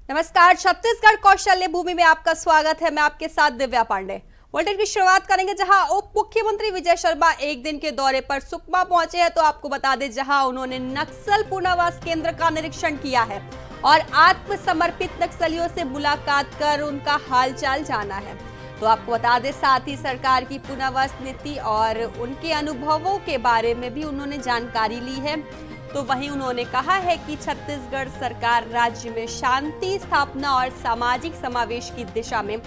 नमस्कार, छत्तीसगढ़ कौशल्य भूमि में आपका स्वागत है। मैं आपके साथ दिव्या पांडे। बुलेटिन की शुरुआत करेंगे जहां उप मुख्यमंत्री विजय शर्मा एक दिन के दौरे पर सुकमा पहुंचे हैं। तो आपको बता दें, जहां उन्होंने नक्सल पुनर्वास केंद्र का निरीक्षण किया है और आत्मसमर्पित नक्सलियों से मुलाकात कर उनका हालचाल जाना है। तो आपको बता दें, साथ ही सरकार की पुनर्वास नीति और उनके अनुभवों के बारे में भी उन्होंने जानकारी ली है। तो वहीं उन्होंने कहा है कि छत्तीसगढ़ सरकार राज्य में शांति स्थापना और सामाजिक समावेश की दिशा में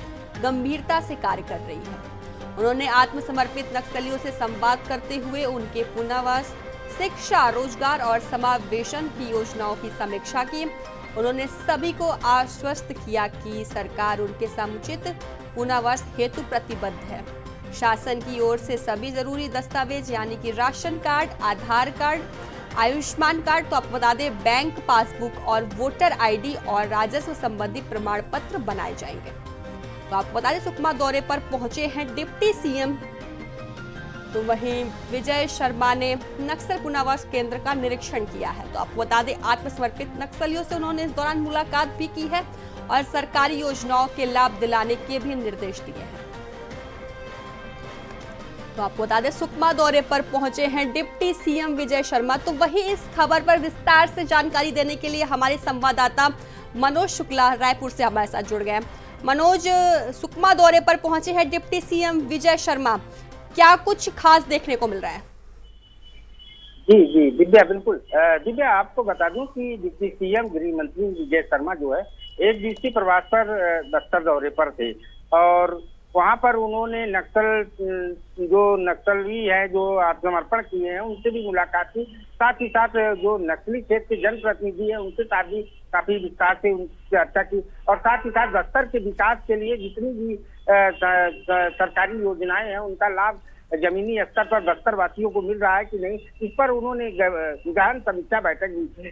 गंभीरता से कार्य कर रही है। उन्होंने आत्मसमर्पित नक्सलियों से संवाद करते हुए उनके पुनर्वास, शिक्षा, रोजगार और समावेशन की योजनाओं की समीक्षा की। उन्होंने सभी को आश्वस्त किया कि सरकार उनके समुचित पुनर्वास हेतु प्रतिबद्ध है। शासन की ओर से सभी जरूरी दस्तावेज यानी कि राशन कार्ड, आधार कार्ड, आयुष्मान कार्ड, तो आपको बता दें बैंक पासबुक और वोटर आईडी और राजस्व संबंधी प्रमाण पत्र बनाए जाएंगे। तो आपको बता दें, सुकमा दौरे पर पहुंचे हैं डिप्टी सीएम। तो वहीं विजय शर्मा ने नक्सल पुनर्वास केंद्र का निरीक्षण किया है। तो आपको बता दें, आत्मसमर्पित नक्सलियों से उन्होंने इस दौरान मुलाकात भी की है और सरकारी योजनाओं के लाभ दिलाने के भी निर्देश दिए हैं। तो आपको बता दें, सुकमा दौरे पर पहुंचे हैं डिप्टी सीएम विजय शर्मा। तो वही इस खबर पर विस्तार से जानकारी देने के लिए हमारे संवाददाता मनोज शुक्ला रायपुर से हमारे साथ जुड़ गए। मनोज, सुकमा दौरे पर पहुंचे हैं डिप्टी सीएम विजय शर्मा, क्या कुछ खास देखने को मिल रहा है? जी जी दिव्या, बिल्कुल। दिव्या, आपको बता दूं कि डिप्टी सीएम गृह मंत्री विजय शर्मा जो है एक दिवसीय प्रवास पर बस्तर दौरे पर थे और वहां पर उन्होंने जो नक्सली है जो आत्मसमर्पण किए हैं उनसे भी मुलाकात की। साथ ही साथ जो नक्सली क्षेत्र के जनप्रतिनिधि है उनके साथ भी काफी विस्तार से उनकी चर्चा की और साथ ही साथ बस्तर के विकास के लिए जितनी भी सरकारी योजनाएं हैं उनका लाभ जमीनी स्तर पर बस्तर वासियों को मिल रहा है कि नहीं, इस पर उन्होंने गहन समीक्षा बैठक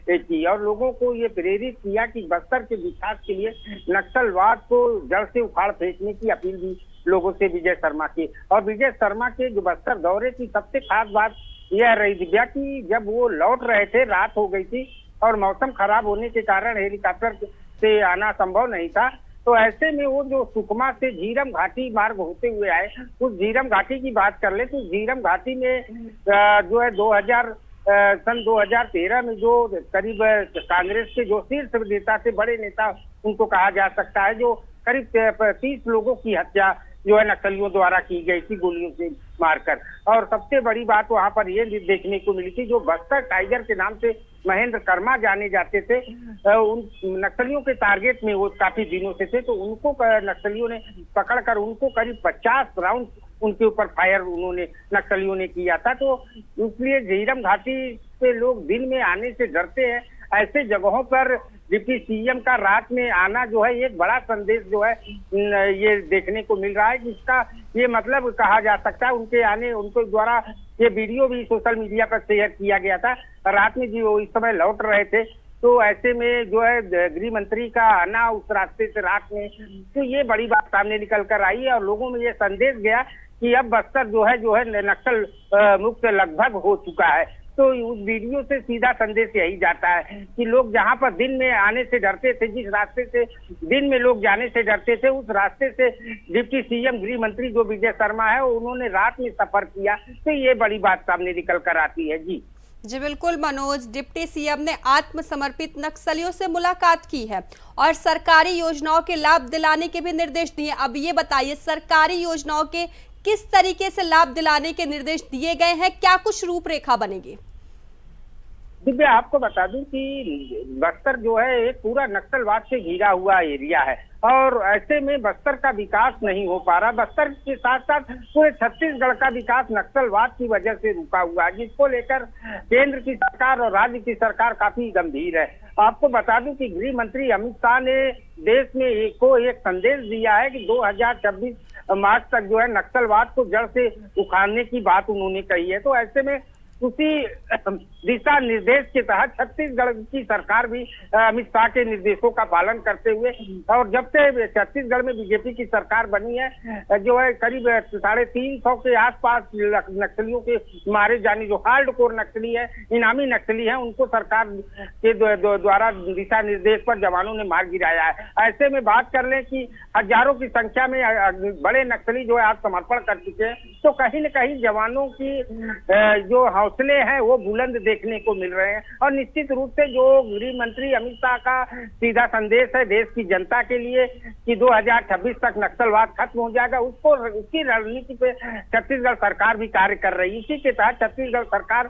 की और लोगों को ये प्रेरित किया कि बस्तर के विकास के लिए नक्सलवाद को जड़ से उखाड़ फेंकने की अपील भी लोगों से विजय शर्मा की। और विजय शर्मा के जो बस्तर दौरे की सबसे खास बात यह रही दिव्या कि जब वो लौट रहे थे, रात हो गई थी और मौसम खराब होने के कारण हेलीकॉप्टर से आना संभव नहीं था। तो ऐसे में वो जो सुकमा से झीरम घाटी मार्ग होते हुए आए, उस झीरम घाटी की बात कर ले तो झीरम घाटी में जो है 2013 में जो करीब कांग्रेस के जो शीर्ष नेता से बड़े नेता उनको कहा जा सकता है, जो करीब 30 लोगों की हत्या जो है नक्सलियों द्वारा की गई थी गोलियों से मारकर। और सबसे बड़ी बात वहां पर ये देखने को मिली थी, जो बस्तर टाइगर के नाम से महेंद्र कर्मा जाने जाते थे, उन नक्सलियों के टारगेट में वो काफी दिनों से थे। तो उनको नक्सलियों ने पकड़कर उनको करीब 50 राउंड उनके ऊपर फायर उन्होंने नक्सलियों ने किया था। तो इसलिए झीरम घाटी से लोग दिन में आने से डरते हैं। ऐसे जगहों पर डिप्टी सीएम का रात में आना जो है एक बड़ा संदेश जो है ये देखने को मिल रहा है, जिसका ये मतलब कहा जा सकता है उनके आने, उनके द्वारा ये वीडियो भी सोशल मीडिया पर शेयर किया गया था। रात में जी वो इस समय लौट रहे थे, तो ऐसे में जो है गृह मंत्री का आना उस रास्ते से रात में, तो ये बड़ी बात सामने निकल कर आई है और लोगों में ये संदेश गया कि अब बस्तर जो है नक्सल मुक्त लगभग हो चुका है। तो उस वीडियो से सीधा संदेश यही जाता है कि लोग जहां पर दिन में आने से डरते थे, जिस रास्ते से दिन में लोग जाने से डरते थे, उस रास्ते से डिप्टी सीएम गृह मंत्री जो विजय शर्मा है उन्होंने रात में सफर किया। तो ये बड़ी बात सामने निकल कर आती है। जी जी बिल्कुल मनोज, डिप्टी सीएम ने आत्मसमर्पित नक्सलियों से मुलाकात की है और सरकारी योजनाओं के लाभ दिलाने के भी निर्देश दिए। अब ये बताइए, सरकारी योजनाओं के किस तरीके से लाभ दिलाने के निर्देश दिए गए हैं, क्या कुछ रूपरेखा बनेगी? दिव्या, आपको बता दूं कि बस्तर जो है एक पूरा नक्सलवाद से घिरा हुआ एरिया है और ऐसे में बस्तर का विकास नहीं हो पा रहा। बस्तर के साथ साथ पूरे छत्तीसगढ़ का विकास नक्सलवाद की वजह से रुका हुआ है, जिसको लेकर केंद्र की सरकार और राज्य की सरकार काफी गंभीर है। आपको बता दूं कि गृह मंत्री अमित शाह ने देश में एक संदेश दिया है कि 2026 मार्च तक जो है नक्सलवाद को जड़ से उखाड़ने की बात उन्होंने कही है। तो ऐसे में उसी दिशा निर्देश के तहत छत्तीसगढ़ की सरकार भी अमित शाह के निर्देशों का पालन करते हुए, और जब से छत्तीसगढ़ में बीजेपी की सरकार बनी है, जो है करीब 350 के आसपास नक्सलियों के मारे जाने, जो हार्डकोर नक्सली है, इनामी नक्सली है, उनको सरकार के द्वारा दिशा निर्देश पर जवानों ने मार गिराया है। ऐसे में बात कर लें कि हजारों की संख्या में बड़े नक्सली जो है आत्मसमर्पण कर चुके हैं, तो कहीं न कहीं जवानों की जो हौसले हैं वो बुलंद देखने को मिल रहे हैं। और निश्चित रूप से जो गृह मंत्री अमित शाह का सीधा संदेश है देश की जनता के लिए कि 2026 तक नक्सलवाद खत्म हो जाएगा, उसकी रणनीति पे छत्तीसगढ़ सरकार भी कार्य कर रही है। इसी के तहत छत्तीसगढ़ सरकार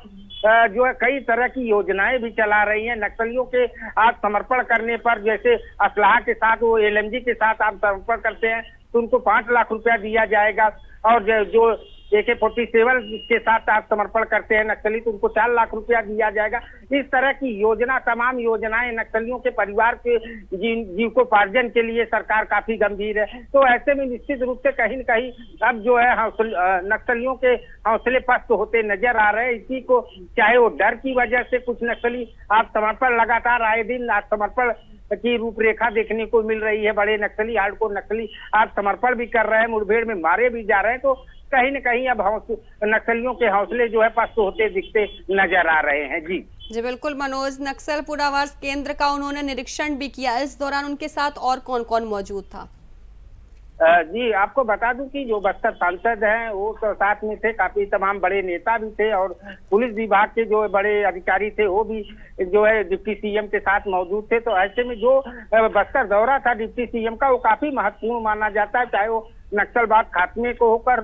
जो है कई तरह की योजनाएं भी चला रही है। नक्सलियों के आत्मसमर्पण करने पर, जैसे असलाह के साथ वो LMG के साथ आत्मसमर्पण करते हैं तो उनको 5 लाख रुपया दिया जाएगा, और जो AK-47 के साथ आत्मसमर्पण करते हैं नक्सली तो उनको 4 लाख रुपया दिया जाएगा। इस तरह की योजना, तमाम योजनाएं नक्सलियों के परिवार के जीविकोपार्जन के लिए सरकार काफी गंभीर है। तो ऐसे में निश्चित रूप से कहीं न कहीं अब जो है नक्सलियों के हौसले पस्त होते नजर आ रहे हैं। इसी को चाहे वो डर की वजह से कुछ नक्सली आत्मसमर्पण, लगातार आए दिन आत्मसमर्पण की रूपरेखा देखने को मिल रही है। बड़े नक्सली, हार्डकोर नक्सली आत्मसमर्पण भी कर रहे हैं, मुठभेड़ में मारे भी जा रहे हैं। तो कहीं न कहीं अब नक्सलियों के हौसले जो है पस्त होते दिखते नजर आ रहे हैं। जी बिल्कुल मनोज, नक्सल पुनर्वास केंद्र का उन्होंने निरीक्षण भी किया। इस दौरान उनके साथ और कौन कौन मौजूद था? जी आपको बता दूं कि जो बस्तर सांसद हैं वो तो साथ में थे, काफी तमाम बड़े नेता भी थे, और पुलिस विभाग के जो बड़े अधिकारी थे वो भी जो है डिप्टी CM के साथ मौजूद थे। तो ऐसे में जो बस्तर दौरा था डिप्टी CM का, वो काफी महत्वपूर्ण माना जाता है। चाहे वो नक्सलवाद खात्मे को होकर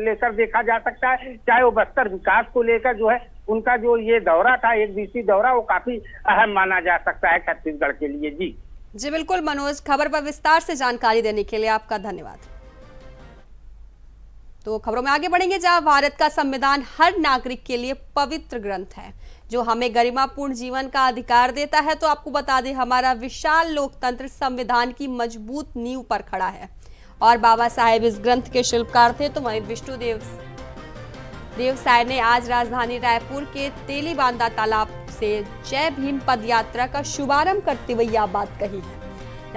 लेकर देखा जा सकता है, चाहे वो बस्तर विकास को लेकर जो है उनका जो ये दौरा था, एक दिवसीय दौरा, वो काफी अहम माना जा सकता है छत्तीसगढ़ के लिए। जी बिल्कुल मनोज, खबर पर विस्तार से जानकारी देने के लिए आपका धन्यवाद। तो खबरों में आगे बढ़ेंगे, जहां भारत का संविधान हर नागरिक के लिए पवित्र ग्रंथ है जो हमें गरिमापूर्ण जीवन का अधिकार देता है। तो आपको बता दें, हमारा विशाल लोकतंत्र संविधान की मजबूत नींव पर खड़ा है और बाबा साहेब इस ग्रंथ के शिल्पकार थे। तो वहीं विष्णुदेव साय ने आज राजधानी रायपुर के तेलीबांधा तालाब से जय भीम पद यात्रा का शुभारंभ करते हुए यह बात कही है।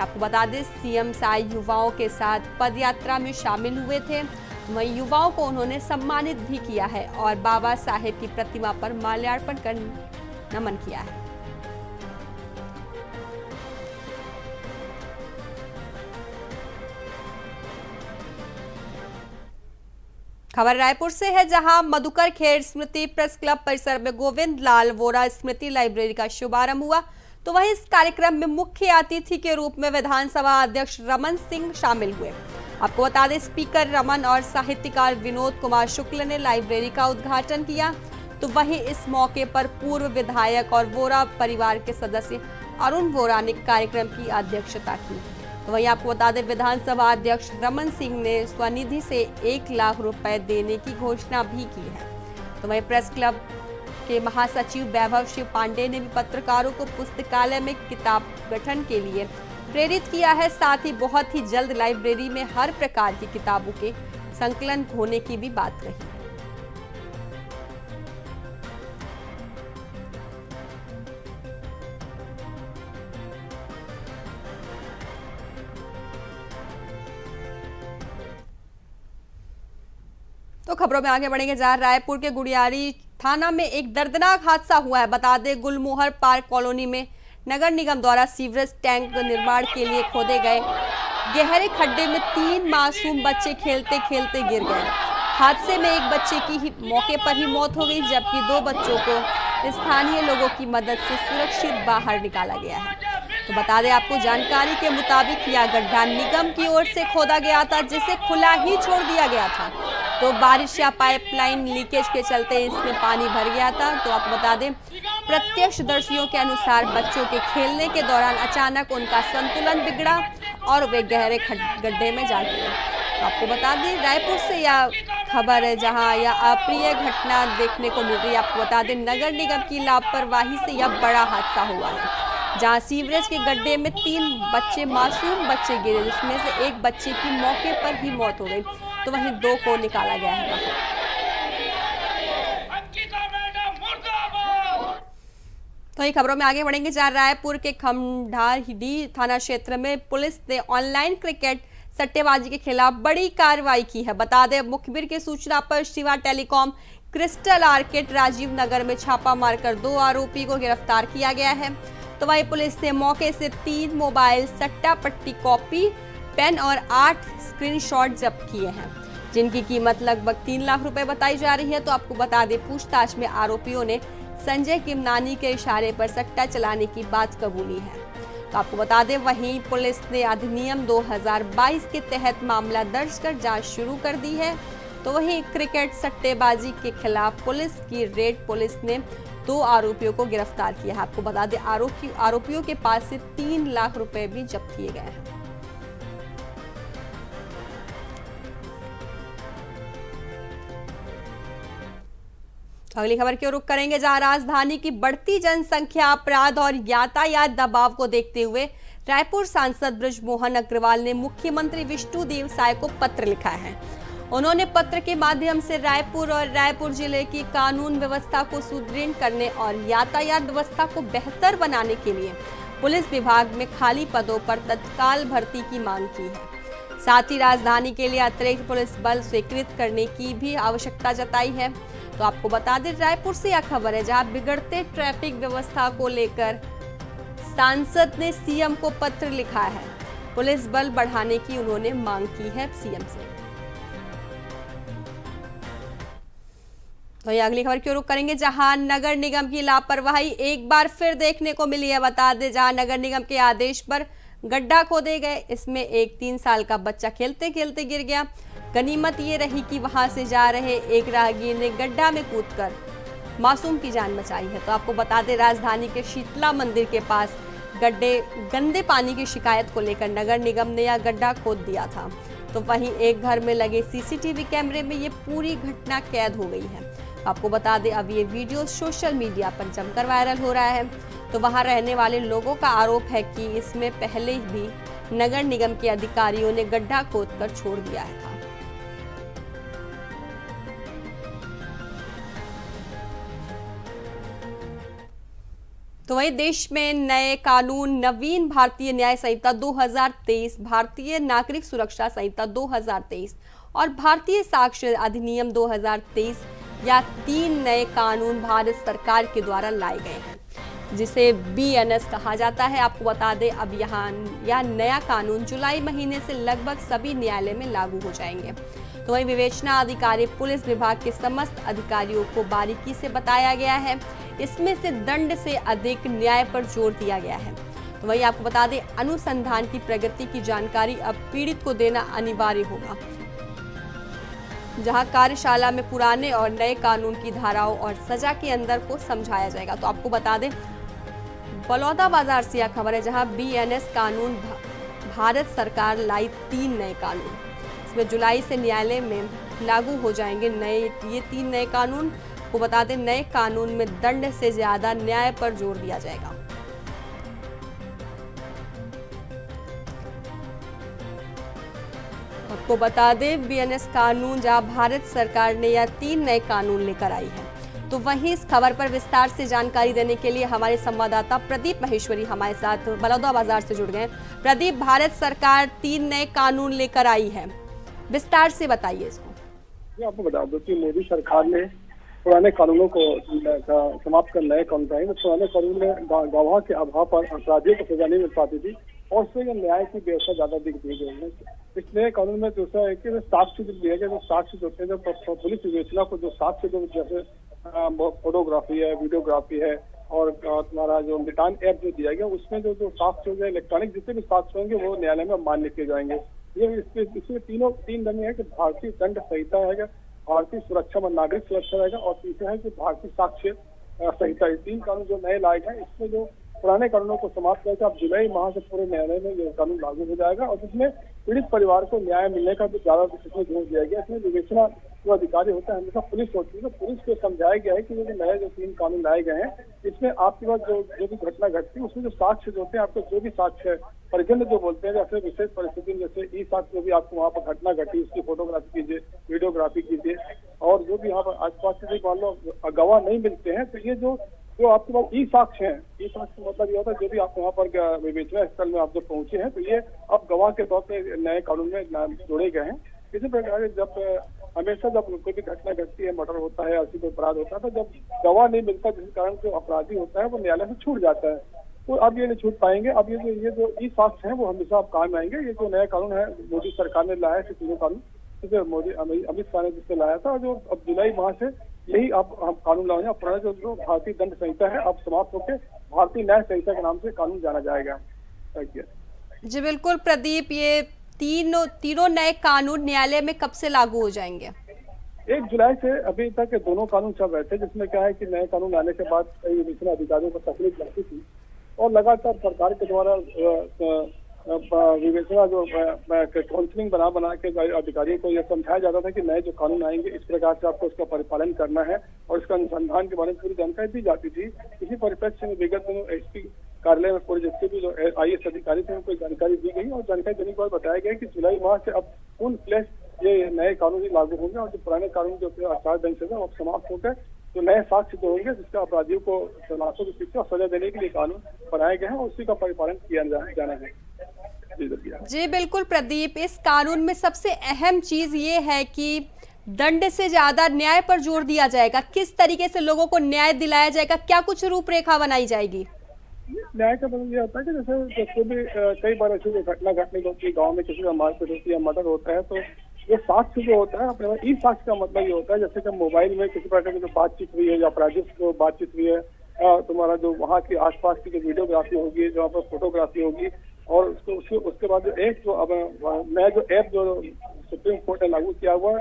आपको बता दें, CM साय युवाओं के साथ पद यात्रा में शामिल हुए थे। वहीं युवाओं को उन्होंने सम्मानित भी किया है और बाबा साहेब की प्रतिमा पर माल्यार्पण कर नमन किया है। खबर रायपुर से है, जहां मधुकर खेर स्मृति प्रेस क्लब परिसर में गोविंद लाल वोरा स्मृति लाइब्रेरी का शुभारंभ हुआ। तो वहीं इस कार्यक्रम में मुख्य अतिथि के रूप में विधानसभा अध्यक्ष रमन सिंह शामिल हुए। आपको बता दें, स्पीकर रमन और साहित्यकार विनोद कुमार शुक्ल ने लाइब्रेरी का उद्घाटन किया। तो वहीं इस मौके पर पूर्व विधायक और वोरा परिवार के सदस्य अरुण वोरा ने कार्यक्रम की अध्यक्षता की। तो वहीं आपको बता दें, विधानसभा अध्यक्ष रमन सिंह ने स्वनिधि से 1 लाख रुपए देने की घोषणा भी की है। तो वहीं प्रेस क्लब के महासचिव वैभव शिव पांडे ने भी पत्रकारों को पुस्तकालय में किताब गठन के लिए प्रेरित किया है। साथ ही बहुत ही जल्द लाइब्रेरी में हर प्रकार की किताबों के संकलन होने की भी बात कही। तो खबरों में आगे बढ़ेंगे, जहां रायपुर के गुड़ियारी थाना में एक दर्दनाक हादसा हुआ है। बता दें, गुलमोहर पार्क कॉलोनी में नगर निगम द्वारा सीवरेज टैंक निर्माण के लिए खोदे गए गहरे खड्डे में 3 मासूम बच्चे खेलते खेलते गिर गए। हादसे में एक बच्चे की मौके पर ही मौत हो गई, जबकि 2 बच्चों को स्थानीय लोगों की मदद से सुरक्षित बाहर निकाला गया है। तो बता दें आपको, जानकारी के मुताबिक यह गड्ढा निगम की ओर से खोदा गया था, जिसे खुला ही छोड़ दिया गया था। तो बारिश या पाइपलाइन लीकेज के चलते इसमें पानी भर गया था। तो आपको बता दें, प्रत्यक्षदर्शियों के अनुसार बच्चों के खेलने के दौरान अचानक उनका संतुलन बिगड़ा और वे गहरे गड्ढे में जा गिरे। तो आपको बता दें, रायपुर से यह खबर है, जहां यह अप्रिय घटना देखने को मिल रही है। आपको बता दें, नगर निगम की लापरवाही से यह बड़ा हादसा हुआ है, जहां सीवरेज के गड्ढे में 3 मासूम बच्चे गिरे, जिसमें से एक बच्चे की मौके पर ही मौत हो गई। तो वहीं 2 को निकाला गया है। तो ये खबरों में आगे बढ़ेंगे। जहां रायपुर के खमडाही थाना क्षेत्र में पुलिस ने ऑनलाइन क्रिकेट सट्टेबाजी के खिलाफ बड़ी कार्रवाई की है। बता दें, मुखबिर की सूचना पर Shiva telecom crystal arcade Rajiv Nagar में छापा मारकर 2 आरोपी को गिरफ्तार किया गया है। तो वहीं पुलिस ने मौके से 3 मोबाइल, सट्टा पट्टी, कॉपी, पेन और 8 स्क्रीनशॉट जब्त किए हैं, जिनकी कीमत लगभग 3 लाख रुपए बताई जा रही है। तो आपको बता दें, पूछताछ में आरोपियों ने संजय किमनानी के इशारे पर सट्टा चलाने की बात कबूली है। तो आपको बता दें, वहीं पुलिस ने अधिनियम 2022 के तहत मामला दर्ज कर जांच शुरू कर दी है। तो वहीं क्रिकेट सट्टेबाजी के खिलाफ पुलिस की रेड पुलिस ने 2 आरोपियों को गिरफ्तार किया है। आपको बता दें, आरोपियों के पास से 3 लाख रुपए भी जब्त किए गए हैं। अगली खबर की ओर रुख करेंगे, जहां राजधानी की बढ़ती जनसंख्या, अपराध और यातायात दबाव को देखते हुए रायपुर सांसद बृजमोहन अग्रवाल ने मुख्यमंत्री विष्णुदेव साय को पत्र लिखा है। उन्होंने पत्र के माध्यम से रायपुर और रायपुर जिले की कानून व्यवस्था को सुदृढ़ करने और यातायात व्यवस्था को बेहतर बनाने के लिए पुलिस विभाग में खाली पदों पर तत्काल भर्ती की मांग की है। साथ ही राजधानी के लिए अतिरिक्त पुलिस बल स्वीकृत करने की भी आवश्यकता जताई है। तो आपको बता दें, रायपुर से यह खबर है, जहां बिगड़ते ट्रैफिक व्यवस्था को लेकर सांसद ने सीएम को पत्र लिखा है। पुलिस बल बढ़ाने की उन्होंने मांग की है सीएम से। तो ये अगली खबर की ओर रुख करेंगे, जहां नगर निगम की लापरवाही एक बार फिर देखने को मिली है। बता दें, जहां नगर निगम के आदेश पर गड्ढा खोदे गए, इसमें एक 3 साल का बच्चा खेलते खेलते गिर गया। गनीमत ये रही कि वहां से जा रहे एक राहगीर ने गड्ढा में कूदकर मासूम की जान बचाई है। तो आपको बता दें, राजधानी के शीतला मंदिर के पास गंदे पानी की शिकायत को लेकर नगर निगम ने यह गड्ढा खोद दिया था। तो वहीं एक घर में लगे सीसीटीवी कैमरे में ये पूरी घटना कैद हो गई है। आपको बता दें, अब ये वीडियो सोशल मीडिया पर जमकर वायरल हो रहा है। तो वहां रहने वाले लोगों का आरोप है कि इसमें पहले भी नगर निगम के अधिकारियों ने गड्ढा खोदकर छोड़ दिया था। तो वहीं देश में नए कानून, नवीन भारतीय न्याय संहिता 2023, भारतीय नागरिक सुरक्षा संहिता 2023 और भारतीय साक्ष्य अधिनियम 2023 या 3 नए कानून भारत सरकार के द्वारा लाए गए हैं, जिसे BNS कहा जाता है। आपको बता दें, अब यह नया कानून जुलाई महीने से लगभग सभी न्यायालय में लागू हो जाएंगे। तो वहीं विवेचना अधिकारी पुलिस विभाग के समस्त अधिकारियों को बारीकी से बताया गया है। इसमें से दंड से अधिक न्याय पर जोर दिया गया है। तो वहीं आपको बता दें, अनुसंधान की प्रगति की जानकारी अब पीड़ित को देना अनिवार्य होगा, जहां कार्यशाला में पुराने और नए कानून की धाराओं और सजा के अंदर को समझाया जाएगा। तो आपको बता दें, बलौदाबाजार से यह खबर है, जहां BNS कानून भारत सरकार लाई 3 नए कानून। इसमें जुलाई से न्यायालय में लागू हो जाएंगे ये 3 नए कानून। को बता दें, नए कानून में दंड से ज्यादा न्याय पर जोर दिया जाएगा। आपको बता दें, BNS कानून, जहां भारत सरकार ने यह 3 नए कानून लेकर आई है। तो वहीं इस खबर पर विस्तार से जानकारी देने के लिए हमारे संवाददाता प्रदीप महेश्वरी हमारे साथ बलौदाबाजार से जुड़ गए। प्रदीप, भारत सरकार 3 नए कानून लेकर आई है, विस्तार से बताइए इसको। आपको बता दो कि मोदी सरकार ने पुराने कानूनों को समाप्त कर नए कानून लाए। पुराने कानून में गवाह के अभाव पर अपराधियों को सजा नहीं मिल पाती थी और उससे न्याय की व्यवस्था ज्यादा दी गई है। इस नए कानून में दूसरा है कि साक्ष्य जो दिया गया, जो साक्ष्य होते हैं, जो पुलिस विवेचना को जो साक्ष्य, जो जैसे फोटोग्राफी है, वीडियोग्राफी है और तुम्हारा जो निटान ऐप जो दिया गया, उसमें जो साक्ष्य होंगे, इलेक्ट्रॉनिक जितने भी साक्ष्य होंगे वो न्यायालय में मान्य किए जाएंगे। ये इसमें 3 दंड है कि भारतीय दंड संहिता है, भारतीय सुरक्षा में नागरिक सुरक्षा रहेगा और तीसरा है कि भारतीय साक्ष्य संहिता। 3 कानून जो नए लाए गए, इसमें जो पुराने कानूनों को समाप्त करके अब जुलाई माह से पूरे न्यायालय में ये कानून लागू हो जाएगा और जिसमें पीड़ित परिवार को न्याय मिलने का भी ज्यादा इसमें जोर दिया गया। इसमें विवेचना जो अधिकारी होता है हमेशा पुलिस होती है, तो पुलिस को समझाया गया है कि ये नए जो 3 कानून लाए गए हैं, इसमें आपके पास जो भी घटना घटती है उसमें जो साक्ष्य होते हैं, आपको जो भी साक्ष्य है, परिजन जो बोलते हैं, जैसे विशेष परिस्थिति में जैसे ई साक्ष्य जो भी आपको वहाँ पर घटना घटी उसकी फोटोग्राफी कीजिए, वीडियोग्राफी कीजिए और जो भी यहाँ पर आसपास से मान लो गवाह नहीं मिलते हैं, तो ये जो जो आपके पास ई साक्ष्य है, ई साक्ष्य मतलब ये होता है जो भी आप वहाँ पर विवेचना स्थल में आप जब पहुंचे हैं तो ये अब गवाह के तौर पे नए कानून में जोड़े गए हैं। इसी प्रकार जब हमेशा जब कोई भी घटना घटती है, मर्डर होता है, ऐसी कोई अपराध होता है, तो जब गवाह नहीं मिलता जिस कारण जो अपराधी होता है वो न्यायालय से छूट जाता है, तो अब ये नहीं छूट पाएंगे। अब ये जो ई साक्ष्य है वो हमेशा अब काम आएंगे। ये जो नया कानून है मोदी सरकार ने लाया है, तीनों कानून जिसे मोदी अमित शाह ने जिससे लाया था, जो अब जुलाई माह से यही अब हम कानून लाए हैं। पुराना जो भारतीय दंड संहिता है अब समाप्त होकर भारतीय न्याय संहिता के नाम से कानून जाना जाएगा। जी बिल्कुल प्रदीप, ये तीनों नए कानून न्यायालय में कब से लागू हो जाएंगे? 1 जुलाई से अभी तक दोनों कानून चल रहे थे, जिसमें क्या है कि नए कानून आने के बाद कई विवेचना अधिकारियों को तकलीफ लगती थी और लगातार सरकार के द्वारा विवेचना जो काउंसलिंग बना के अधिकारियों को यह समझाया जाता था कि नए जो कानून आएंगे इस प्रकार से आपको उसका परिपालन करना है और इसका अनुसंधान के बारे में पूरी जानकारी दी जाती थी। इसी परिप्रेक्ष्य में विगत दिनों एसपी कार्यालय में पूरे जितने भी जो IAS अधिकारी थे उनको जानकारी दी गई और जानकारी देने के बाद बताया गया कि जुलाई माह से अब फुल फ्लैश ये नए कानून ही लागू होंगे और जो पुराने कानून जो थे आचार दंड संहिता वो समप्त होकर जो नए साक्ष्य जो होंगे जिसका अपराधियों को तलाशों की शिक्षा सजा देने के लिए कानून बनाए गए हैं और उसी का परिपालन किया जाना है। जी बिल्कुल प्रदीप, इस कानून में सबसे अहम चीज ये है कि दंड से ज्यादा न्याय पर जोर दिया जाएगा। किस तरीके से लोगों को न्याय दिलाया जाएगा, क्या कुछ रूपरेखा बनाई जाएगी? न्याय का मतलब ये होता है कि जैसे भी कई बार ऐसी घटना घटने होती है, गाँव में किसी का मारपीट होती है, मर्डर होता है, तो ये साक्ष्य जो होता है अपने ई साक्ष्य का मतलब ये होता है जैसे कि मोबाइल में किसी प्रकार की जो बातचीत हुई है या अपराधी को बातचीत हुई है, तुम्हारा जो वहाँ की आसपास की जो वीडियोग्राफी होगी, जो वहाँ पर फोटोग्राफी होगी और उसके बाद जो एक जो अब नया जो ऐप जो सुप्रीम कोर्ट ने लागू किया हुआ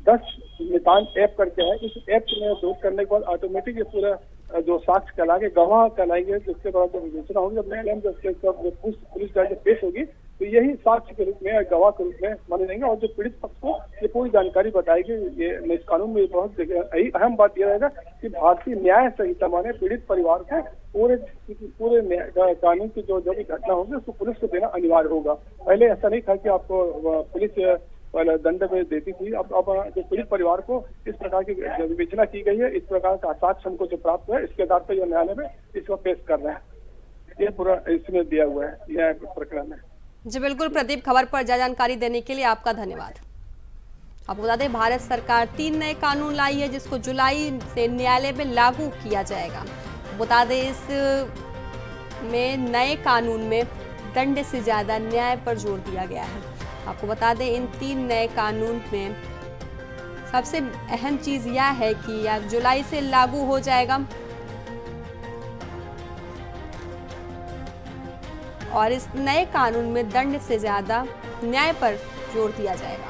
10 निदान ऐप करके है, इस ऐप में उपयोग करने के बाद ऑटोमेटिक ये पूरा जो साक्ष्य कहलाएंगे, गवाह कहलाएंगे, जिसके बाद जब विवेचना होगी, जब न्यायालय में पुलिस जाकर पेश होगी तो यही साक्ष्य के रूप में गवाह के रूप में माने जाएंगे और जो पीड़ित पक्ष को ये पूरी जानकारी बताएगी। ये इस कानून में बहुत अहम बात यह रहेगा कि भारतीय न्याय संहिता माने पीड़ित परिवार को पूरे कानून की जो भी घटना होगी उसको पुलिस को देना अनिवार्य होगा। पहले ऐसा नहीं था कि आपको पुलिस पहले दंड में देती थी, अब जो पीड़ित परिवार को इस प्रकार की विवेचना की गई है, इस प्रकार का साक्ष्य हमको जो प्राप्त हुआ है इसके आधार पर यह न्यायालय में इसको पेश कर रहे हैं। ये पूरा इसमें दिया हुआ है न्याय प्रकरण में। जी बिल्कुल प्रदीप, खबर पर जानकारी देने के लिए आपका धन्यवाद। आपको बता दें भारत सरकार 3 नए कानून लाई है जिसको जुलाई से न्यायालय में लागू किया जाएगा। बता दें इस में नए कानून में दंड से ज्यादा न्याय पर जोर दिया गया है। आपको बता दें इन 3 नए कानून में सबसे अहम चीज यह है कि यह जुलाई से लागू हो जाएगा और इस नए कानून में दंड से ज्यादा न्याय पर जोर दिया जाएगा।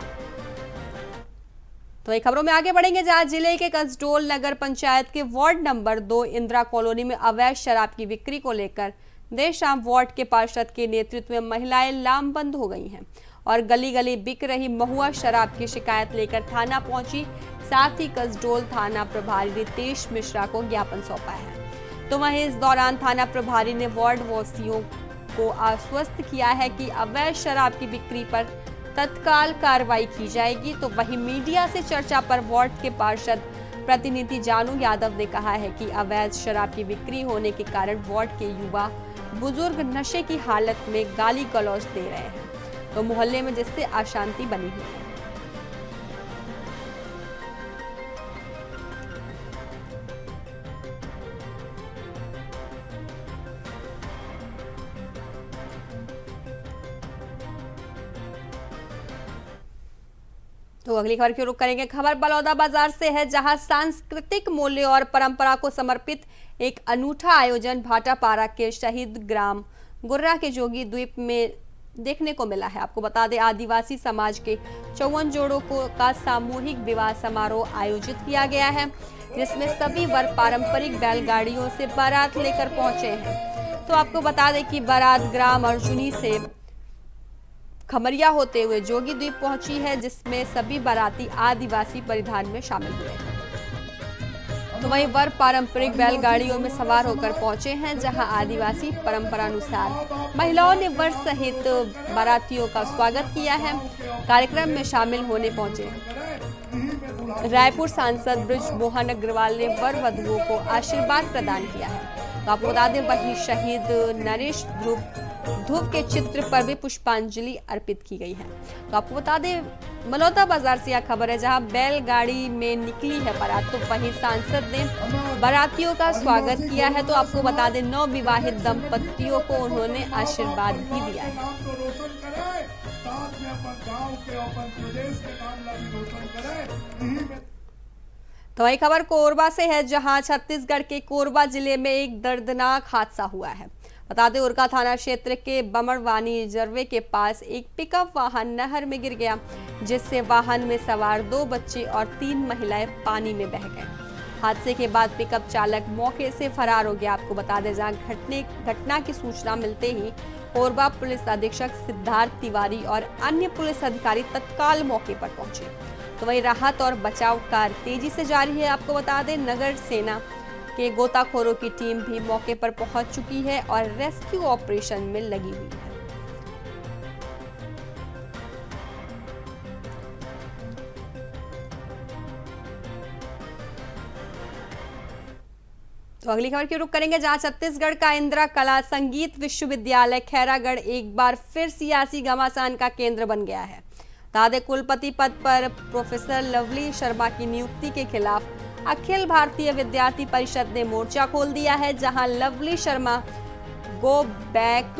तो एक खबरों में आगे बढ़ेंगे जहां जिले के कसडोल नगर पंचायत के वार्ड नंबर 2 इंदिरा कॉलोनी में अवैध शराब की बिक्री को लेकर देर शाम वार्ड के पार्षद के नेतृत्व में महिलाएं लामबंद हो गई हैं और गली गली बिक रही महुआ शराब की शिकायत लेकर थाना पहुंची। साथ ही कसडोल थाना प्रभारी रितेश मिश्रा को ज्ञापन सौंपा है। तो वहीं इस दौरान थाना प्रभारी ने वार्ड वासियों को आश्वस्त किया है कि अवैध शराब की बिक्री पर तत्काल कार्रवाई की जाएगी। तो वहीं मीडिया से चर्चा पर वार्ड के पार्षद प्रतिनिधि जानू यादव ने कहा है कि अवैध शराब की बिक्री होने के कारण वार्ड के युवा बुजुर्ग नशे की हालत में गाली गलौज दे रहे हैं, तो मोहल्ले में जिससे अशांति बनी हुई है। तो अगली खबर की रुख करेंगे। खबर बलौदा बाजार से है जहां सांस्कृतिक मूल्य और परंपरा को समर्पित एक अनूठा आयोजन भाटापारा के शहीद ग्राम गुर्रा के जोगी द्वीप में देखने को मिला है। आपको बता दें आदिवासी समाज के 54 जोड़ों का सामूहिक विवाह समारोह आयोजित किया गया है जिसमें सभी वर्ग पारंपरिक बैलगाड़ियों से बारात लेकर पहुंचे हैं। तो आपको बता दें कि बारात ग्राम अर्जुनी से खमरिया होते हुए जोगी द्वीप पहुंची है जिसमें सभी बाराती आदिवासी परिधान में शामिल हुए। तो वहीं वर पारंपरिक बैलगाड़ियों में सवार होकर पहुंचे हैं जहां आदिवासी परंपरानुसार महिलाओं ने वर सहित बारातियों का स्वागत किया है। कार्यक्रम में शामिल होने पहुंचे रायपुर सांसद ब्रिज मोहन अग्रवाल ने वर वधुओं को आशीर्वाद प्रदान किया है। तो आपको बता दें वहीं शहीद नरेश ध्रुव के चित्र पर भी पुष्पांजलि अर्पित की गई है। तो आपको बता दें मलौदा बाजार से यह खबर है, जहां बैलगाड़ी में निकली है बारात, तो वहीं सांसद ने बारातियों का स्वागत किया है। तो आपको बता दें नवविवाहित दंपतियों को उन्होंने आशीर्वाद भी दिया है। तो वही खबर कोरबा से है, जहां छत्तीसगढ़ के कोरबा जिले में एक दर्दनाक हादसा हुआ है। बता दें उरका थाना क्षेत्र के बमड़वानी जरवे के पास एक पिकअप वाहन नहर में गिर गया, जिससे वाहन में सवार 2 बच्चे और 3 महिलाएं पानी में बह गए। हादसे के बाद पिकअप चालक मौके से फरार हो गया। आपको बता दें जहां घटना की सूचना मिलते ही कोरबा पुलिस अधीक्षक सिद्धार्थ तिवारी और अन्य पुलिस अधिकारी तत्काल मौके पर पहुंचे। तो वही राहत और बचाव कार्य तेजी से जारी है। आपको बता दें नगर सेना के गोताखोरों की टीम भी मौके पर पहुंच चुकी है और रेस्क्यू ऑपरेशन में लगी हुई है। तो अगली खबर की रुख करेंगे, जहां छत्तीसगढ़ का इंदिरा कला संगीत विश्वविद्यालय खैरागढ़ एक बार फिर सियासी घमासान का केंद्र बन गया है। दादे कुलपति पद पर प्रोफेसर लवली शर्मा की नियुक्ति के खिलाफ अखिल भारतीय विद्यार्थी परिषद ने मोर्चा खोल दिया है, जहां लवली शर्मा गो बैक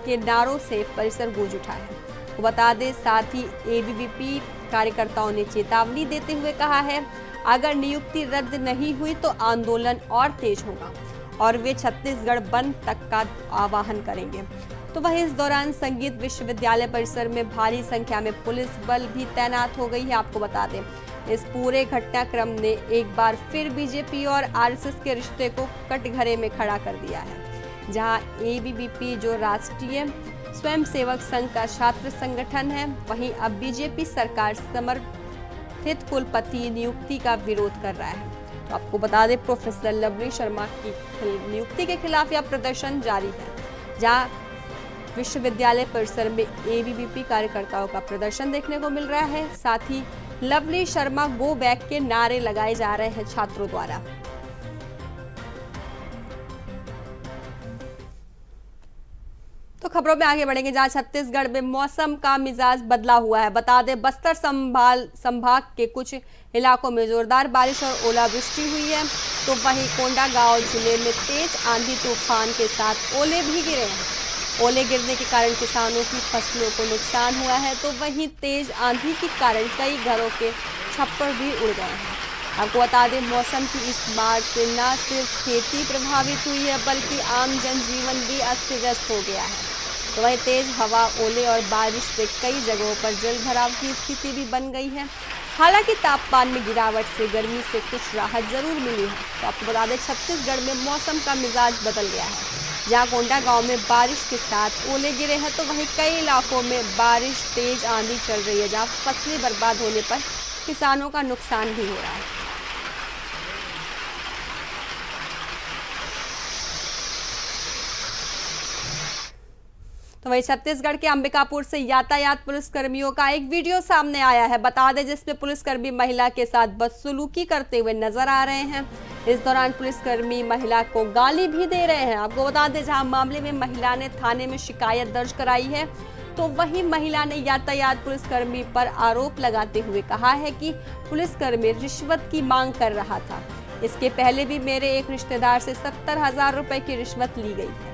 के नारों से परिसर गूंज उठा है। तो बता दें साथ ही एबीवीपी कार्यकर्ताओं ने चेतावनी देते हुए कहा है अगर नियुक्ति रद्द नहीं हुई तो आंदोलन और तेज होगा और वे छत्तीसगढ़ बंद तक का आह्वान करेंगे। तो वहीं इस दौरान संगीत विश्वविद्यालय परिसर में भारी संख्या में पुलिस बल भी तैनात हो गई है। आपको बता दें इस पूरे घटनाक्रम ने एक बार फिर बीजेपी और आरएसएस के रिश्ते को कटघरे में खड़ा कर दिया है, जहां एबीवीपी जो राष्ट्रीय स्वयंसेवक संघ का छात्र संगठन है, वहीं अब बीजेपी सरकार समर्थित कुलपति नियुक्ति का विरोध कर रहा है। तो आपको बता दें प्रोफेसर लवली शर्मा की नियुक्ति के खिलाफ यह प्रदर्शन जारी है, जहां विश्वविद्यालय परिसर में एबीवीपी कार्यकर्ताओं का प्रदर्शन देखने को मिल रहा है। साथ ही लवली शर्मा गो बैक के नारे लगाए जा रहे हैं छात्रों द्वारा। तो खबरों में आगे बढ़ेंगे, जहां छत्तीसगढ़ में मौसम का मिजाज बदला हुआ है। बता दें बस्तर संभाग के कुछ इलाकों में जोरदार बारिश और ओलावृष्टि हुई है। तो वहीं कोंडागांव जिले में तेज आंधी तूफान के साथ ओले भी गिरे हैं। ओले गिरने के कारण किसानों की फसलों को नुकसान हुआ है। तो वहीं तेज आंधी के कारण कई घरों के छप्पर भी उड़ गए हैं। आपको बता दें मौसम की इस बार से न सिर्फ खेती प्रभावित हुई है बल्कि आम जनजीवन भी अस्त व्यस्त हो गया है। तो वहीं तेज हवा, ओले और बारिश से कई जगहों पर जल भराव की स्थिति भी बन गई है। हालांकि तापमान में गिरावट से गर्मी से कुछ राहत जरूर मिली है। तो आपको बता दें छत्तीसगढ़ में मौसम का मिजाज बदल गया है, जहां कोंडागांव में बारिश के साथ ओले गिरे हैं। तो वहीं कई इलाकों में बारिश, तेज आंधी चल रही है, जहां फसलें बर्बाद होने पर किसानों का नुकसान भी हो रहा है। तो वहीं छत्तीसगढ़ के अंबिकापुर से यातायात पुलिसकर्मियों का एक वीडियो सामने आया है। बता दें जिसमें पुलिसकर्मी महिला के साथ बदसलूकी करते हुए नजर आ रहे हैं। इस दौरान पुलिसकर्मी महिला को गाली भी दे रहे हैं। आपको बता दें जहां मामले में महिला ने थाने में शिकायत दर्ज कराई है, तो वहीं महिला ने यातायात पुलिसकर्मी पर आरोप लगाते हुए कहा है कि पुलिसकर्मी रिश्वत की मांग कर रहा था। इसके पहले भी मेरे एक रिश्तेदार से 70,000 रुपए की रिश्वत ली गई है।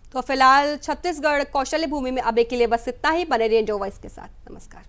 तो फिलहाल छत्तीसगढ़ कौशल्य भूमि में अब के लिए बस इतना ही। बने रहिए इंडिया वॉइस के साथ। नमस्कार।